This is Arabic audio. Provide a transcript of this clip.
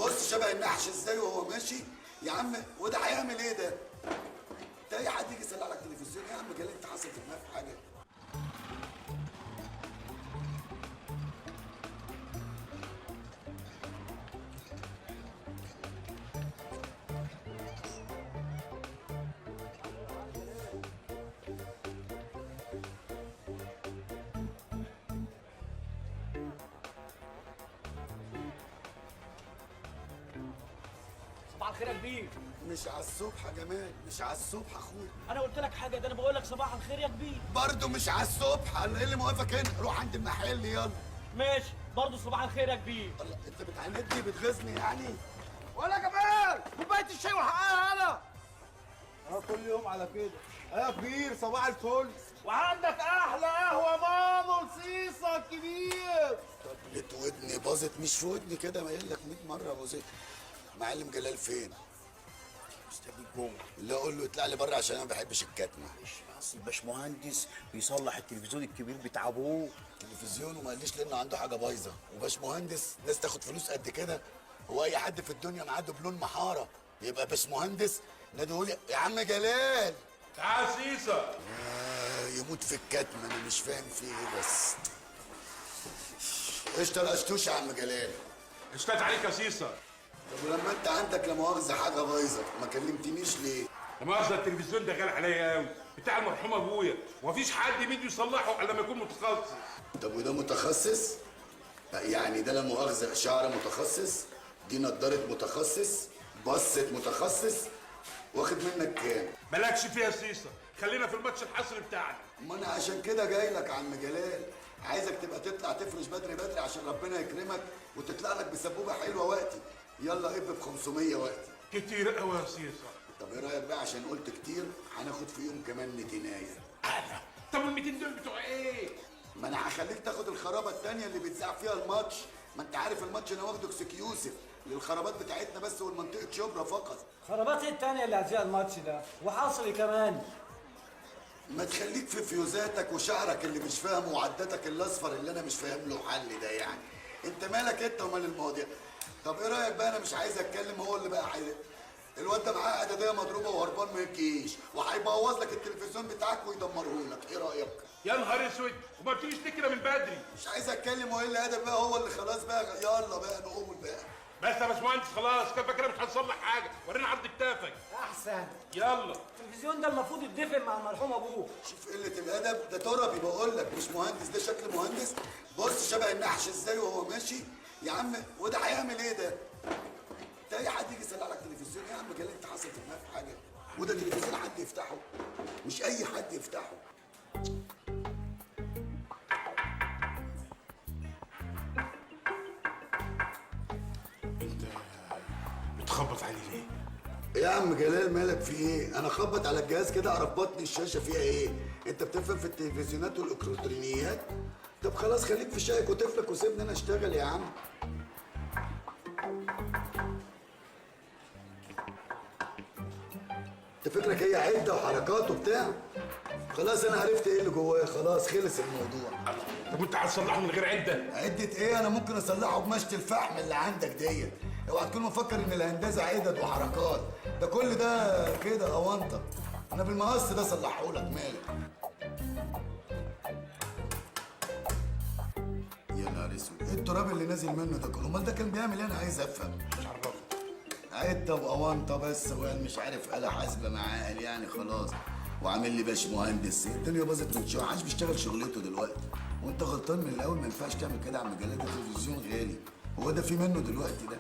بص شبه النحش ازاي وهو ماشي يا عم. وده هيعمل ايه ده؟ ده اي حد يجي يسلع لك تلفزيون يا عم جلال، انت حاصل في دماغك حاجه؟ صباح الخير يا كبير. مش على الصبح يا جمال، مش على الصبح اخويا. انا قلت لك حاجه؟ ده انا بقول لك صباح الخير يا كبير. برضه مش على الصبح. ايه اللي موقفك هنا؟ روح عند المحل يلا. ماشي برضه صباح الخير يا كبير. الله، انت بتعاندني بتغيظني يعني؟ ولا جمال كوبايه الشاي وحقها انا. كل يوم على كده. يا كبير صباح الفل. وعندك احلى قهوه مانو لصيصه الكبير. طبلت ودني باظت، مش في ودني كده ما قايل لك 100 مره ابو زيد. معلم جلال فين؟ مستنيك جوه. لا قول له يطلع لي بره عشان انا ما بحبش الكتمه. اصل الباشمهندس بيصلح التلفزيون الكبير بتاع ابوه. تلفزيون وما قاليش لانه عنده حاجه بايظه. وباش مهندس ناس تاخد فلوس قد كده؟ هو اي حد في الدنيا معاه دبلون محاره يبقى باش مهندس؟ نادولي يا عم جلال. تعال سيسا. يموت في الكتمه، انا مش فاهم في ايه بس. قشطه القشطوش يا عم جلال. اشتات عليك يا سيسا. طب ولما انت عندك لا مؤاخذه حاجه بايظه ما كلمتنيش ليه؟ لا مؤاخذة التلفزيون ده غالي عليا قوي، بتاع المرحوم ابويا، ومفيش حد بيجي يصلحه الا لما يكون متخصص. طب وده متخصص؟ يعني ده لا مؤاخذه شعر متخصص، دي نضاره متخصص، بصه متخصص، واخد منك كام؟ مالكش فيها سيسا، خلينا في الماتش الحصري بتاعنا. ما انا عشان كده جاي لك يا عم جلال، عايزك تبقى تطلع تفرش بدري بدري عشان ربنا يكرمك وتطلع لك بسبوبه حلوه وقتي. يلا اب ب 500 وقتي. كتير قوي يا سيسا. طب ايه رايك بقى عشان قلت كتير هناخد فيهم كمان 200. طب ال 200 دول بتوع ايه؟ ما انا هخليك تاخد الخرابه التانيه اللي بيتذاع فيها الماتش. ما انت عارف الماتش انا واخده اكسكيوسيف للخرابات بتاعتنا بس والمنطقه شبرا فقط. خرابات التانية اللي هتذيع الماتش ده وحصري كمان. ما تخليك في فيوزاتك وشعرك اللي مش فاهمه وعدتك الاصفر اللي انا مش فاهم له حل ده يعني. انت مالك انت ومال المواضيع؟ طب ايه رايك بقى؟ انا مش عايز اتكلم، هو اللي بقى الواد ده معاه اعداديه مضروبه وهربان من الجيش وهيبوظ لك التلفزيون بتاعك ويدمره لك. ايه رايك؟ يا نهار اسود، وما بتجيش ليه كده من بدري؟ مش عايز اتكلم وايه اللي ادب بقى، هو اللي خلاص بقى. يلا بقى نقوم بقى. بس يا باشمهندس خلاص كفايه كده، مش هنصلح حاجه، ورينا عرض كتافك. احسن. يلا. التلفزيون ده المفروض يتدفن مع المرحوم ابوه. شوف قله الادب، ده تربي بقول لك مش مهندس، ده شكل مهندس. بص شبه النحش ازاي وهو ماشي يا عم. وده هيعمل ايه ده؟ ده اي حد يجي يسلع لك تلفزيون يا عم جلال، انت حاصل في دماغك حاجه؟ وده تلفزيون حد يفتحه؟ مش اي حد يفتحه. انت بتخبط عليه ليه؟ إيه يا عم جلال مالك في ايه؟ انا خبط على الجهاز كده اعرف بطن الشاشه فيها ايه؟ انت بتفهم في التلفزيونات والالكترونيات؟ طب خلاص خليك في شايك وطفلك وسيبني انا اشتغل يا عم. انت فكرك هي عده وحركات وبتاع؟ خلاص انا عرفت ايه اللي جواه، خلاص خلص الموضوع. طب وانت هتصلحه من غير عده؟ عدة ايه؟ انا ممكن اصلحه بمشط الفحم اللي عندك ديت. اوعى تكون مفكر ان الهندسه عدد وحركات، ده كل ده كده اونطه. انا بالمقص ده صلحه لك، مالك؟ يا نهار اسود، ايه التراب اللي نازل منه ده كله؟ امال ده كان بيعمل ايه؟ انا عايز افهم. مش عرفني. عده واونطه بس، وقال مش عارف آلة حاسبه معاه، قال يعني خلاص وعامل لي باش مهندس. الدنيا باظت من شويه، محدش بيشتغل شغلته دلوقتي. وانت غلطان من الاول، ما ينفعش تعمل كده يا عم جلال، ده تلفزيون غالي. هو ده في منه دلوقتي ده؟